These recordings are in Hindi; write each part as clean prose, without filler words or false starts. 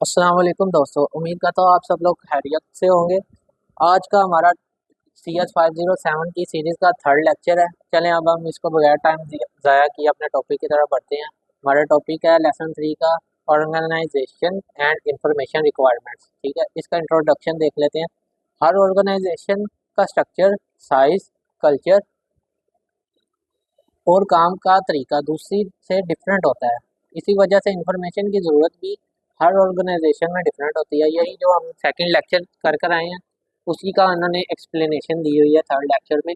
अस्सलाम वालेकुम दोस्तों, उम्मीद करता हूँ आप सब लोग खैरियत से होंगे। आज का हमारा CS 507 की सीरीज़ का थर्ड लेक्चर है। चलें अब हम इसको बगैर टाइम ज़ाया किए अपने टॉपिक की तरफ बढ़ते हैं। हमारा टॉपिक है लेसन 3 का ऑर्गेनाइजेशन एंड इंफॉर्मेशन रिक्वायरमेंट्स। ठीक है, इसका इंट्रोडक्शन देख लेते हैं। हर ऑर्गेनाइजेशन का स्ट्रक्चर, साइज, कल्चर और काम का तरीका दूसरी से डिफरेंट होता है। इसी वजह से इंफॉर्मेशन की ज़रूरत भी हर ऑर्गेनाइजेशन में डिफरेंट होती है। यही जो हम सेकंड लेक्चर कर कर आए हैं उसी का उन्होंने एक्सप्लेनेशन दी हुई है थर्ड लेक्चर में।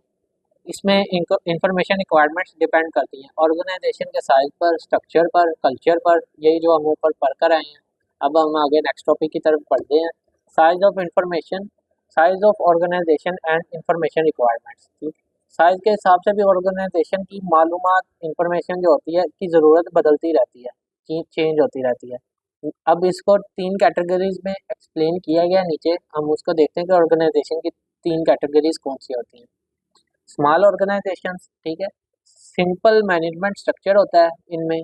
इसमें इंफॉर्मेशन रिक्वायरमेंट्स डिपेंड करती हैं ऑर्गेनाइजेशन के साइज पर, स्ट्रक्चर पर, कल्चर पर। यही जो हम ऊपर पढ़ कर आए हैं। अब हम आगे नेक्स्ट टॉपिक की तरफ बढ़ते हैं। Size of information, size of organisation and information requirements. Size के हिसाब से भी ऑर्गेनाइजेशन की मालूमात, इंफॉर्मेशन जो होती है की ज़रूरत बदलती रहती है, चेंज होती रहती है। अब इसको तीन कैटेगरीज में एक्सप्लेन किया गया है नीचे। हम उसको देखते हैं कि ऑर्गेनाइजेशन की तीन कैटेगरीज कौन सी होती हैं। स्मॉल ऑर्गेनाइजेशंस, ठीक है, सिंपल मैनेजमेंट स्ट्रक्चर होता है, इनमें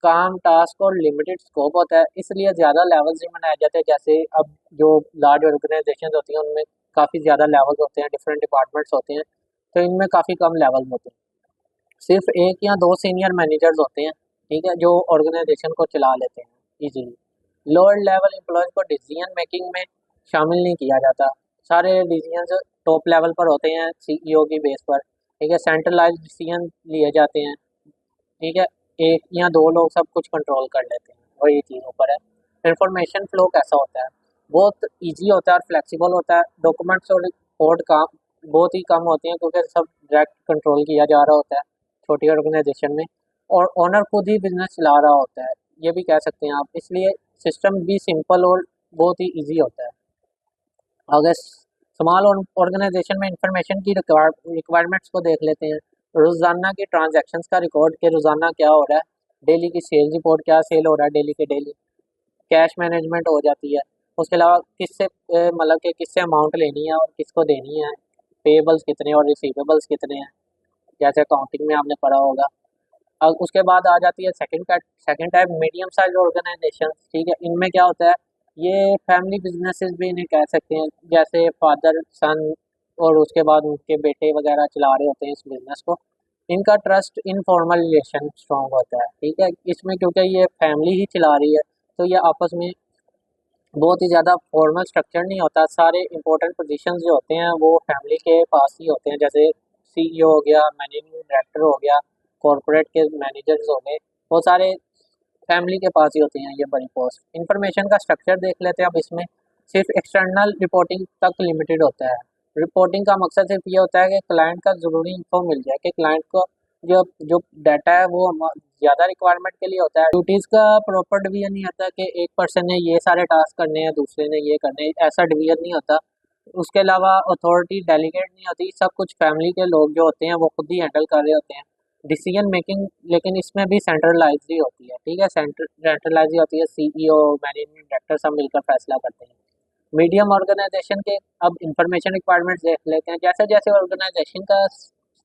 काम, टास्क और लिमिटेड स्कोप होता है, इसलिए ज़्यादा लेवल्स भी बनाए जाते हैं। जैसे अब जो लार्ज ऑर्गेनाइजेशन होती हैं उनमें काफ़ी ज़्यादा लेवल्स होते हैं, डिफरेंट डिपार्टमेंट्स होते हैं, तो इनमें काफ़ी कम लेवल होते हैं। सिर्फ एक या दो सीनियर मैनेजर्स होते हैं, ठीक है, जो ऑर्गेनाइजेशन को चला लेते हैं इजीली। लोअर लेवल एम्प्लॉयज को डिसीजन मेकिंग में शामिल नहीं किया जाता। सारे डिसीजन टॉप लेवल पर होते हैं, CEO की बेस पर। ठीक है, सेंट्रलाइज डिसीजन लिए जाते हैं। ठीक है, एक या दो लोग सब कुछ कंट्रोल कर लेते हैं और ये चीज़ ऊपर है। इंफॉर्मेशन फ्लो कैसा होता है, बहुत इजी होता है और फ्लेक्सिबल होता है। डॉक्यूमेंट्स और रिपोर्ट का बहुत ही कम होती हैं क्योंकि सब डायरेक्ट कंट्रोल किया जा रहा होता है छोटी ऑर्गेनाइजेशन में, और ओनर खुद ही बिजनेस चला रहा होता है, ये भी कह सकते हैं आप। इसलिए सिस्टम भी सिंपल और बहुत ही ईजी होता है। अगर स्मॉल ऑर्गेनाइजेशन में इंफॉर्मेशन की रिक्वायरमेंट्स को देख लेते हैं। रोज़ाना की ट्रांजैक्शंस का रिकॉर्ड के रोज़ाना क्या हो रहा है, डेली की सेल रिपोर्ट, क्या सेल हो रहा है डेली के डेली। कैश मैनेजमेंट हो जाती है। उसके अलावा किससे मतलब कि किससे अमाउंट लेनी है और किसको देनी है, पेबल्स कितने और रिसीवेबल्स कितने हैं, जैसे अकाउंटिंग में आपने पढ़ा होगा। अब उसके बाद आ जाती है second type medium size organisation. ठीक है, इनमें क्या होता है, ये फैमिली बिजनेसेस भी इन्हें कह सकते हैं, जैसे फादर सन और उसके बाद उनके बेटे वगैरह चला रहे होते हैं इस बिजनेस को। इनका ट्रस्ट इनफॉर्मल रिलेशन स्ट्रॉन्ग होता है। ठीक है, इसमें क्योंकि ये फैमिली ही चला रही है तो ये आपस में बहुत ही ज़्यादा फॉर्मल स्ट्रक्चर नहीं होता। सारे इंपॉर्टेंट पोजीशंस जो होते हैं वो फैमिली के पास ही होते हैं, जैसे CEO हो गया, मैनेजिंग डायरेक्टर हो गया, कॉरपोरेट के मैनेजर्स हो गए, वो सारे फैमिली के पास ही होते हैं ये बड़ी पोस्ट। इंफॉर्मेशन का स्ट्रक्चर देख लेते हैं अब। इसमें सिर्फ एक्सटर्नल रिपोर्टिंग तक लिमिटेड होता है। रिपोर्टिंग का मकसद सिर्फ ये होता है कि क्लाइंट का ज़रूरी इन्फो मिल जाए, कि क्लाइंट को जो जो डाटा है वो ज़्यादा रिक्वायरमेंट के लिए होता है। ड्यूटीज़ का प्रॉपर डिवीजन नहीं होता कि एक पर्सन ने ये सारे टास्क करने हैं, दूसरे ने ये करने हैं, ऐसा डिवीजन नहीं होता। उसके अलावा अथॉरिटी डेलीगेट नहीं होती, सब कुछ फैमिली के लोग जो होते हैं वो खुद ही हैंडल कर रहे होते हैं। डिसीजन मेकिंग लेकिन इसमें भी सेंट्रलाइज ही होती है। ठीक है, सेंट्रलाइज ही होती है, CEO, मैनेजिंग डायरेक्टर सब मिलकर फैसला करते हैं। मीडियम ऑर्गेनाइजेशन के अब इंफॉर्मेशन रिक्वायरमेंट्स देख लेते हैं। जैसे जैसे ऑर्गेनाइजेशन का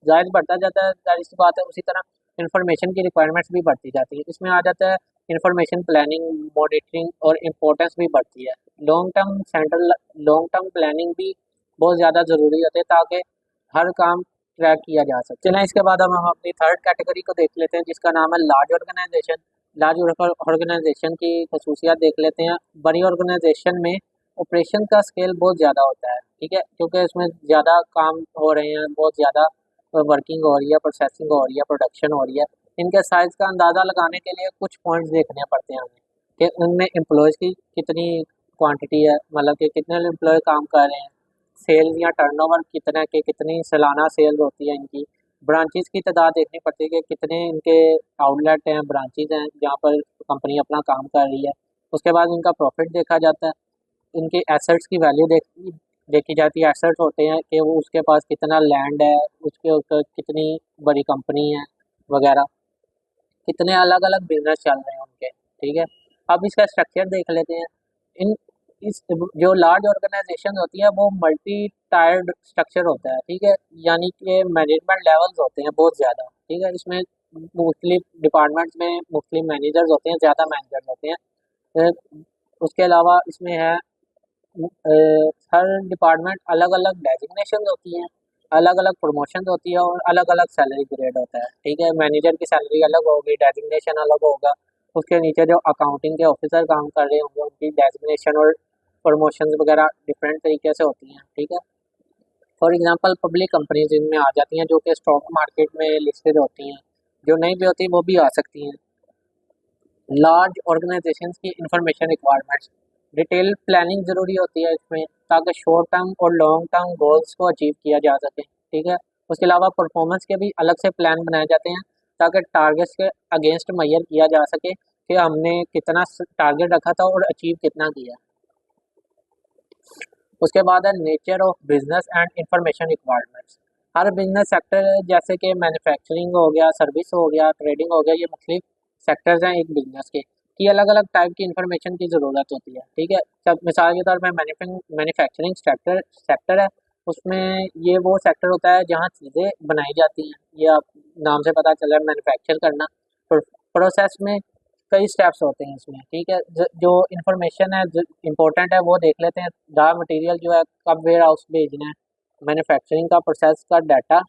साइज बढ़ता जाता है, जाहिर सी बात है उसी तरह इंफॉर्मेशन की रिक्वायरमेंट्स भी बढ़ती जाती है। इसमें आ जाता है इंफॉर्मेशन प्लानिंग, मॉनिटरिंग और इम्पोर्टेंस भी बढ़ती है। लॉन्ग टर्म प्लानिंग भी बहुत ज़्यादा ज़रूरी होती है ताकि हर काम ट्रैक किया जा सके। चलें इसके बाद हम अपनी थर्ड कैटेगरी को देख लेते हैं जिसका नाम है लार्ज ऑर्गेनाइजेशन। लार्ज ऑर्गेनाइजेशन की खसूसियात देख लेते हैं। बड़ी ऑर्गेनाइजेशन में ऑपरेशन का स्केल बहुत ज़्यादा होता है। ठीक है, क्योंकि इसमें ज़्यादा काम हो रहे हैं, बहुत ज़्यादा वर्किंग हो रही है, प्रोसेसिंग हो रही है, प्रोडक्शन हो रही है। इनके साइज़ का अंदाज़ा लगाने के लिए कुछ पॉइंट्स देखने पड़ते हैं हमें, कि उनमें एम्प्लॉयज़ की कितनी क्वांटिटी है, मतलब कि कितने एम्प्लॉय काम कर रहे हैं। सेल्स या टर्नओवर कितना के कितनी सालाना सेल्स होती है इनकी। ब्रांचेज़ की तादाद देखनी पड़ती है कि कितने इनके आउटलेट हैं, ब्रांचेज़ हैं जहाँ पर कंपनी अपना काम कर रही है। उसके बाद इनका प्रॉफिट देखा जाता है। इनके एसेट्स की वैल्यू देखी जाती है। एसेट्स होते हैं कि वो उसके पास कितना लैंड है, उसके ऊपर कितनी बड़ी कंपनी है वगैरह, कितने अलग अलग बिजनेस चल रहे हैं उनके। ठीक है, अब इसका स्ट्रक्चर देख लेते हैं। इन इस जो लार्ज ऑर्गेनाइजेशन होती है वो मल्टी टायर्ड स्ट्रक्चर होता है। ठीक है, यानी कि मैनेजमेंट लेवल्स होते हैं बहुत ज़्यादा। ठीक है, इसमें मुख्तलिफ डिपार्टमेंट्स में मुख्तलिफ मैनेजर्स होते हैं, ज़्यादा मैनेजर्स होते हैं। उसके अलावा इसमें है हर डिपार्टमेंट अलग अलग डेजिग्नेशन होती हैं, अलग अलग प्रमोशन होती है और अलग अलग सैलरी ग्रेड होता है। ठीक है, मैनेजर की सैलरी अलग होगी, डेजिग्नेशन अलग होगा। उसके नीचे जो अकाउंटिंग के ऑफिसर काम कर रहे होंगे उनकी डेजिग्नेशन और प्रमोशन वगैरह डिफरेंट तरीके से होती हैं। ठीक है, फॉर एग्जांपल पब्लिक कंपनीज इनमें आ जाती हैं जो कि स्टॉक मार्केट में लिस्टेड होती हैं, जो नहीं भी होती वो भी आ सकती हैं। लार्ज ऑर्गेनाइजेशंस की इंफॉर्मेशन रिक्वायरमेंट्स, डिटेल प्लानिंग ज़रूरी होती है इसमें, ताकि शॉर्ट टर्म और लॉन्ग टर्म गोल्स को अचीव किया जा सके। ठीक है, उसके अलावा परफॉर्मेंस के भी अलग से प्लान बनाए जाते हैं, ताकि टारगेट्स के अगेंस्ट मेजर किया जा सके कि हमने कितना टारगेट रखा था और अचीव कितना किया। उसके बाद है nature of business and information requirements. Her business sector जैसे कि मैन्युफैक्चरिंग हो गया, सर्विस हो गया, ट्रेडिंग हो गया, ये मुख्तलिफ सेक्टर्स हैं एक बिजनेस के, कि अलग अलग टाइप की इंफॉर्मेशन की ज़रूरत होती है। ठीक है, सब मिसाल के तौर पर मैन्युफैक्चरिंग सेक्टर सेक्टर है, उसमें ये वो सेक्टर होता है जहाँ चीज़ें बनाई जाती हैं, ये आप नाम से पता चल रहा है मैन्युफैक्चर करना। प्रोसेस में कई स्टेप्स होते हैं इसमें। ठीक है, जो इन्फॉर्मेशन है इम्पोर्टेंट है वो देख लेते हैं। रॉ मटेरियल जो है कब वेयर हाउस भेजना है, मैन्युफैक्चरिंग का प्रोसेस का डाटा,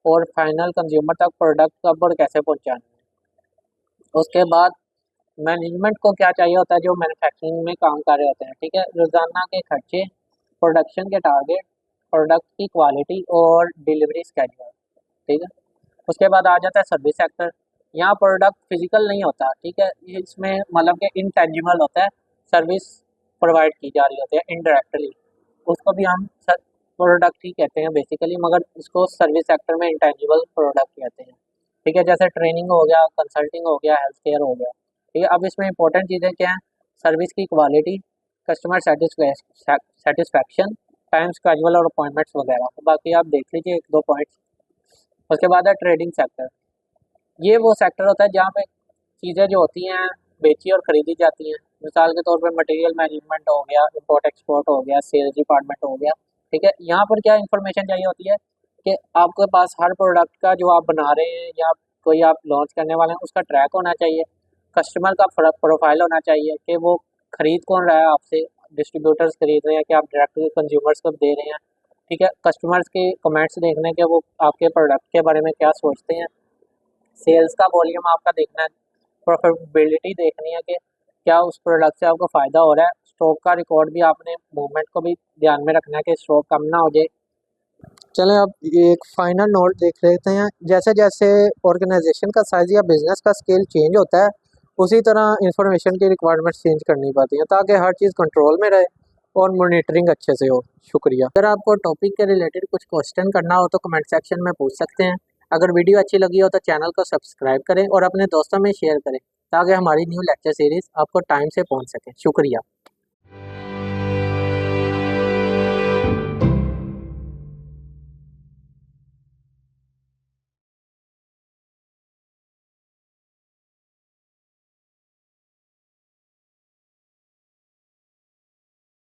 और फाइनल कंज्यूमर तक प्रोडक्ट कब और कैसे पहुंचाना है। उसके बाद मैनेजमेंट को क्या चाहिए होता है जो मैन्युफैक्चरिंग में काम कर रहे होते हैं। ठीक है, रोज़ाना के खर्चे, प्रोडक्शन के टारगेट, प्रोडक्ट की क्वालिटी और डिलीवरी स्केड्यूल। ठीक है, उसके बाद आ जाता है सर्विस सेक्टर। यहाँ प्रोडक्ट फिजिकल नहीं होता। ठीक है, इसमें मतलब कि इनटेंजिबल होता है, सर्विस प्रोवाइड की जा रही होती है इनडायरेक्टली, उसको भी हम प्रोडक्ट ही कहते हैं बेसिकली, मगर इसको सर्विस सेक्टर में इंटेंजिबल प्रोडक्ट कहते हैं। ठीक है, जैसे ट्रेनिंग हो गया, कंसल्टिंग हो गया, हेल्थ केयर हो गया। ठीक है, अब इसमें इंपॉर्टेंट चीज़ें क्या हैं, सर्विस की quality, customer satisfaction, time schedule और अपॉइंटमेंट्स वगैरह। तो बाकी आप देख लीजिए एक दो पॉइंट्स। उसके बाद है ट्रेडिंग सेक्टर। ये वो सेक्टर होता है जहाँ पे चीज़ें जो होती हैं बेची और ख़रीदी जाती हैं। मिसाल के तौर पे मटेरियल मैनेजमेंट हो गया, इंपोर्ट एक्सपोर्ट हो गया, सेल्स डिपार्टमेंट हो गया। ठीक है, यहाँ पर क्या इन्फॉर्मेशन चाहिए होती है कि आपके पास हर प्रोडक्ट का जो आप बना रहे हैं या कोई आप लॉन्च करने वाले हैं उसका ट्रैक होना चाहिए, कस्टमर का प्रोफाइल होना चाहिए कि वो ख़रीद कौन रहा है आपसे, डिस्ट्रीब्यूटर्स खरीद रहे हैं कि आप डायरेक्ट कंज्यूमर्स को दे रहे हैं। ठीक है, कस्टमर्स के कमेंट्स देखने के वो आपके प्रोडक्ट के बारे में क्या सोचते हैं, सेल्स का वॉल्यूम आपका देखना है, प्रॉफिटेबिलिटी देखनी है कि क्या उस प्रोडक्ट से आपको फ़ायदा हो रहा है, स्टॉक का रिकॉर्ड भी आपने मूवमेंट को भी ध्यान में रखना है कि स्टॉक कम ना हो जाए। चलें अब ये एक फाइनल नोट देख लेते हैं। जैसे जैसे ऑर्गेनाइजेशन का साइज़ या बिजनेस का स्केल चेंज होता है, उसी तरह इंफॉर्मेशन की रिक्वायरमेंट्स चेंज करनी पड़ती हैं ताकि हर चीज़ कंट्रोल में रहे और मॉनिटरिंग अच्छे से हो। शुक्रिया। अगर आपको टॉपिक के रिलेटेड कुछ क्वेश्चन करना हो तो कमेंट सेक्शन में पूछ सकते हैं। अगर वीडियो अच्छी लगी हो तो चैनल को सब्सक्राइब करें और अपने दोस्तों में शेयर करें ताकि हमारी न्यू लेक्चर सीरीज़ आपको टाइम से पहुंच सके। शुक्रिया।